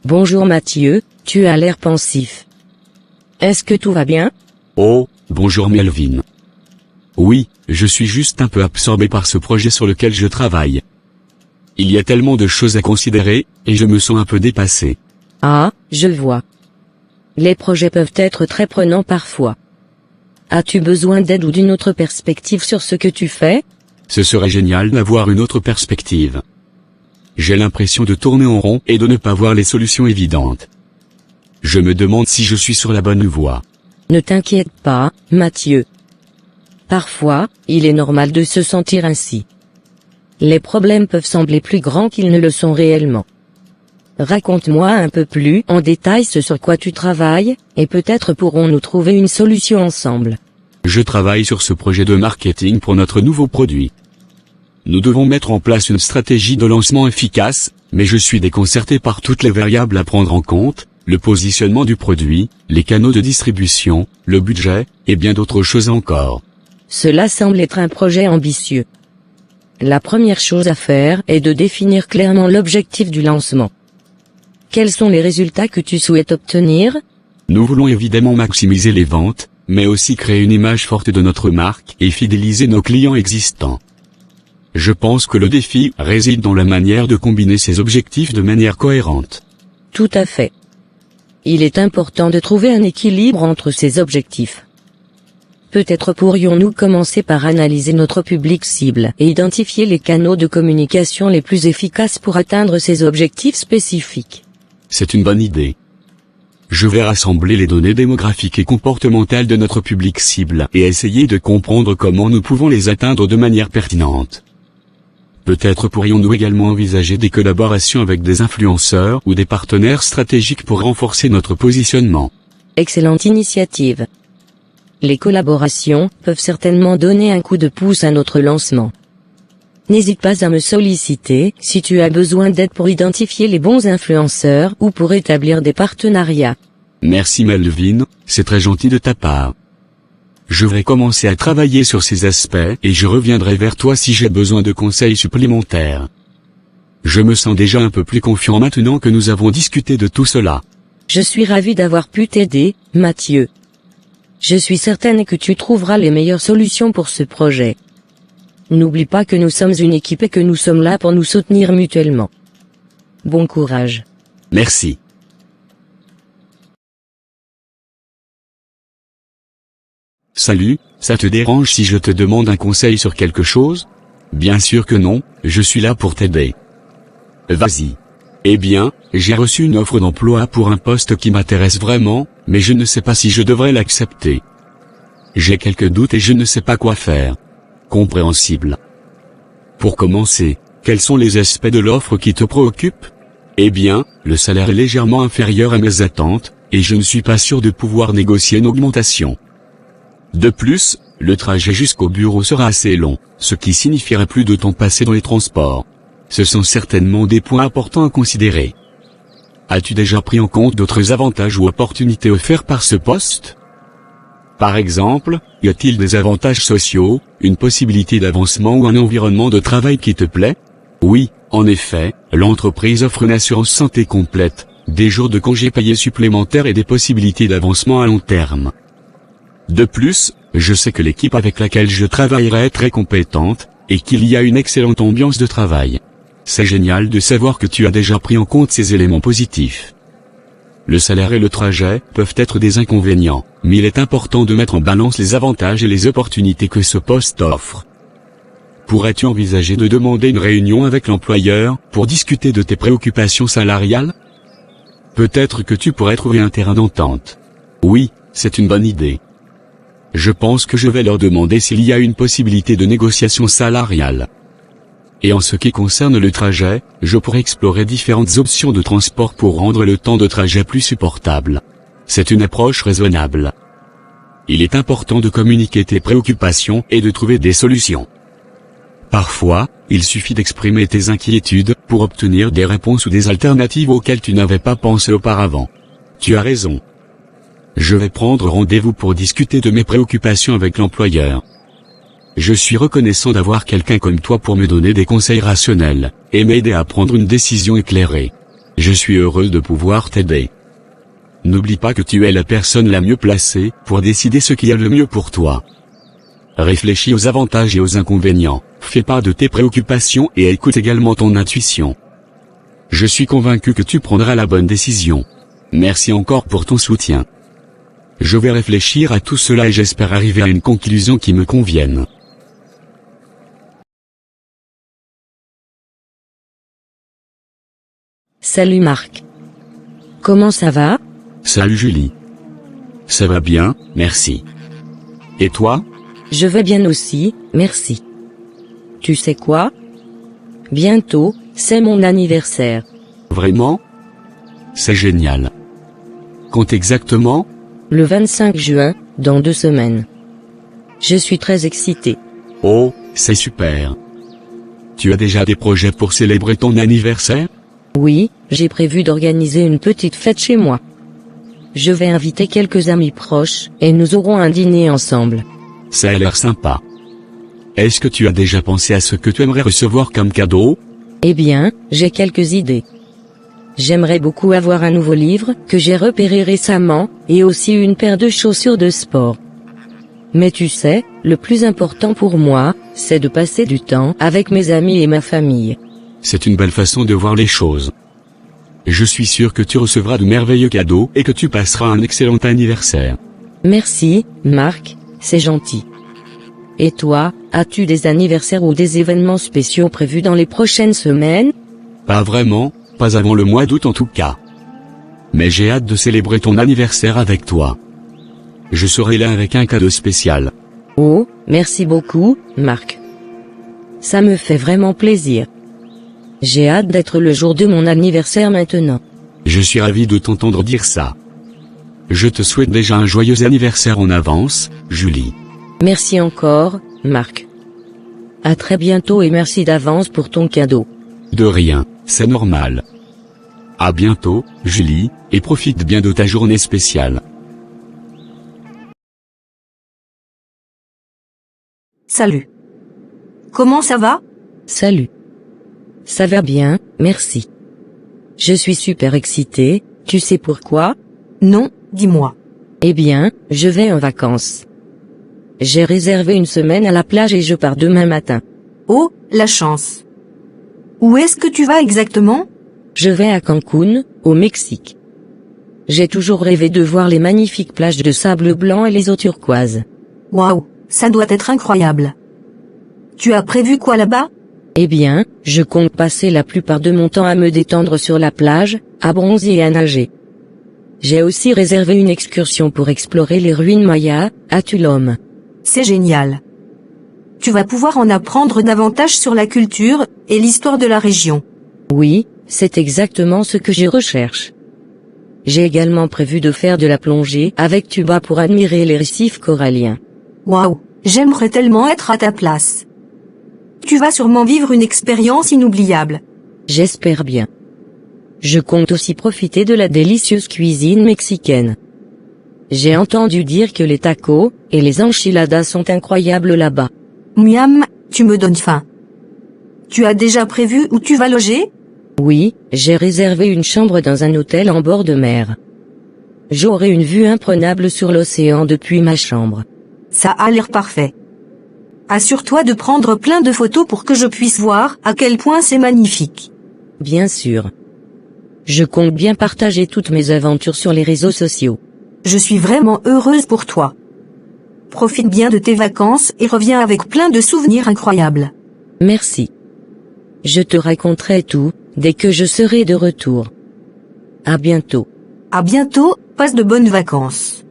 Bonjour Mathieu, tu as l'air pensif. Est-ce que tout va bien? Oh, bonjour Melvin. Oui, je suis juste un peu absorbé par ce projet sur lequel je travaille. Il y a tellement de choses à considérer, et je me sens un peu dépassé. Ah, je vois. Les projets peuvent être très prenants parfois. As-tu besoin d'aide ou d'une autre perspective sur ce que tu fais? Ce serait génial d'avoir une autre perspective. J'ai l'impression de tourner en rond et de ne pas voir les solutions évidentes. Je me demande si je suis sur la bonne voie. Ne t'inquiète pas, Mathieu. Parfois, il est normal de se sentir ainsi. Les problèmes peuvent sembler plus grands qu'ils ne le sont réellement. Raconte-moi un peu plus en détail ce sur quoi tu travailles, et peut-être pourrons-nous trouver une solution ensemble. Je travaille sur ce projet de marketing pour notre nouveau produit. Nous devons mettre en place une stratégie de lancement efficace, mais je suis déconcerté par toutes les variables à prendre en compte, le positionnement du produit, les canaux de distribution, le budget, et bien d'autres choses encore. Cela semble être un projet ambitieux. La première chose à faire est de définir clairement l'objectif du lancement. Quels sont les résultats que tu souhaites obtenir? Nous voulons évidemment maximiser les ventes, mais aussi créer une image forte de notre marque et fidéliser nos clients existants. Je pense que le défi réside dans la manière de combiner ces objectifs de manière cohérente. Tout à fait. Il est important de trouver un équilibre entre ces objectifs. Peut-être pourrions-nous commencer par analyser notre public cible et identifier les canaux de communication les plus efficaces pour atteindre ces objectifs spécifiques. C'est une bonne idée. Je vais rassembler les données démographiques et comportementales de notre public cible et essayer de comprendre comment nous pouvons les atteindre de manière pertinente. Peut-être pourrions-nous également envisager des collaborations avec des influenceurs ou des partenaires stratégiques pour renforcer notre positionnement. Excellente initiative. Les collaborations peuvent certainement donner un coup de pouce à notre lancement. N'hésite pas à me solliciter si tu as besoin d'aide pour identifier les bons influenceurs ou pour établir des partenariats. Merci Melvin, c'est très gentil de ta part. Je vais commencer à travailler sur ces aspects et je reviendrai vers toi si j'ai besoin de conseils supplémentaires. Je me sens déjà un peu plus confiant maintenant que nous avons discuté de tout cela. Je suis ravi d'avoir pu t'aider, Mathieu. Je suis certaine que tu trouveras les meilleures solutions pour ce projet. N'oublie pas que nous sommes une équipe et que nous sommes là pour nous soutenir mutuellement. Bon courage. Merci. Salut, ça te dérange si je te demande un conseil sur quelque chose? Bien sûr que non, je suis là pour t'aider. Vas-y. Eh bien, j'ai reçu une offre d'emploi pour un poste qui m'intéresse vraiment, mais je ne sais pas si je devrais l'accepter. J'ai quelques doutes et je ne sais pas quoi faire. Compréhensible. Pour commencer, quels sont les aspects de l'offre qui te préoccupent? Eh bien, le salaire est légèrement inférieur à mes attentes, et je ne suis pas sûr de pouvoir négocier une augmentation. De plus, le trajet jusqu'au bureau sera assez long, ce qui signifierait plus de temps passé dans les transports. Ce sont certainement des points importants à considérer. As-tu déjà pris en compte d'autres avantages ou opportunités offerts par ce poste? Par exemple, y a-t-il des avantages sociaux, une possibilité d'avancement ou un environnement de travail qui te plaît? Oui, en effet, l'entreprise offre une assurance santé complète, des jours de congés payés supplémentaires et des possibilités d'avancement à long terme. De plus, je sais que l'équipe avec laquelle je travaillerai est très compétente, et qu'il y a une excellente ambiance de travail. C'est génial de savoir que tu as déjà pris en compte ces éléments positifs. Le salaire et le trajet peuvent être des inconvénients, mais il est important de mettre en balance les avantages et les opportunités que ce poste offre. Pourrais-tu envisager de demander une réunion avec l'employeur pour discuter de tes préoccupations salariales? Peut-être que tu pourrais trouver un terrain d'entente. Oui, c'est une bonne idée. Je pense que je vais leur demander s'il y a une possibilité de négociation salariale. Et en ce qui concerne le trajet, je pourrais explorer différentes options de transport pour rendre le temps de trajet plus supportable. C'est une approche raisonnable. Il est important de communiquer tes préoccupations et de trouver des solutions. Parfois, il suffit d'exprimer tes inquiétudes pour obtenir des réponses ou des alternatives auxquelles tu n'avais pas pensé auparavant. Tu as raison. Je vais prendre rendez-vous pour discuter de mes préoccupations avec l'employeur. Je suis reconnaissant d'avoir quelqu'un comme toi pour me donner des conseils rationnels, et m'aider à prendre une décision éclairée. Je suis heureuse de pouvoir t'aider. N'oublie pas que tu es la personne la mieux placée pour décider ce qui est le mieux pour toi. Réfléchis aux avantages et aux inconvénients, fais part de tes préoccupations et écoute également ton intuition. Je suis convaincu que tu prendras la bonne décision. Merci encore pour ton soutien. Je vais réfléchir à tout cela et j'espère arriver à une conclusion qui me convienne. Salut Marc. Comment ça va? Salut Julie. Ça va bien, merci. Et toi? Je vais bien aussi, merci. Tu sais quoi? Bientôt, c'est mon anniversaire. Vraiment? C'est génial. Quand exactement? Le 25 juin, dans 2 semaines. Je suis très excitée. Oh, c'est super. Tu as déjà des projets pour célébrer ton anniversaire? Oui, j'ai prévu d'organiser une petite fête chez moi. Je vais inviter quelques amis proches, et nous aurons un dîner ensemble. Ça a l'air sympa. Est-ce que tu as déjà pensé à ce que tu aimerais recevoir comme cadeau? Eh bien, j'ai quelques idées. J'aimerais beaucoup avoir un nouveau livre, que j'ai repéré récemment, et aussi une paire de chaussures de sport. Mais tu sais, le plus important pour moi, c'est de passer du temps avec mes amis et ma famille. C'est une belle façon de voir les choses. Je suis sûr que tu recevras de merveilleux cadeaux et que tu passeras un excellent anniversaire. Merci, Marc, c'est gentil. Et toi, as-tu des anniversaires ou des événements spéciaux prévus dans les prochaines semaines? Pas vraiment, pas avant le mois d'août en tout cas. Mais j'ai hâte de célébrer ton anniversaire avec toi. Je serai là avec un cadeau spécial. Oh, merci beaucoup, Marc. Ça me fait vraiment plaisir. J'ai hâte d'être le jour de mon anniversaire maintenant. Je suis ravi de t'entendre dire ça. Je te souhaite déjà un joyeux anniversaire en avance, Julie. Merci encore, Marc. À très bientôt et merci d'avance pour ton cadeau. De rien, c'est normal. À bientôt, Julie, et profite bien de ta journée spéciale. Salut. Comment ça va? Salut. Ça va bien, merci. Je suis super excitée, tu sais pourquoi? Non, dis-moi. Eh bien, je vais en vacances. J'ai réservé une semaine à la plage et je pars demain matin. Oh, la chance. Où est-ce que tu vas exactement? Je vais à Cancun, au Mexique. J'ai toujours rêvé de voir les magnifiques plages de sable blanc et les eaux turquoises. Waouh, ça doit être incroyable. Tu as prévu quoi là-bas? Eh bien, je compte passer la plupart de mon temps à me détendre sur la plage, à bronzer et à nager. J'ai aussi réservé une excursion pour explorer les ruines mayas, à Tulum. C'est génial. Tu vas pouvoir en apprendre davantage sur la culture et l'histoire de la région. Oui, c'est exactement ce que je recherche. J'ai également prévu de faire de la plongée avec tuba pour admirer les récifs coralliens. Waouh, j'aimerais tellement être à ta place. Tu vas sûrement vivre une expérience inoubliable. J'espère bien. Je compte aussi profiter de la délicieuse cuisine mexicaine. J'ai entendu dire que les tacos et les enchiladas sont incroyables là-bas. Miam, tu me donnes faim. Tu as déjà prévu où tu vas loger? Oui, j'ai réservé une chambre dans un hôtel en bord de mer. J'aurai une vue imprenable sur l'océan depuis ma chambre. Ça a l'air parfait. Assure-toi de prendre plein de photos pour que je puisse voir à quel point c'est magnifique. Bien sûr. Je compte bien partager toutes mes aventures sur les réseaux sociaux. Je suis vraiment heureuse pour toi. Profite bien de tes vacances et reviens avec plein de souvenirs incroyables. Merci. Je te raconterai tout, dès que je serai de retour. À bientôt. À bientôt, passe de bonnes vacances.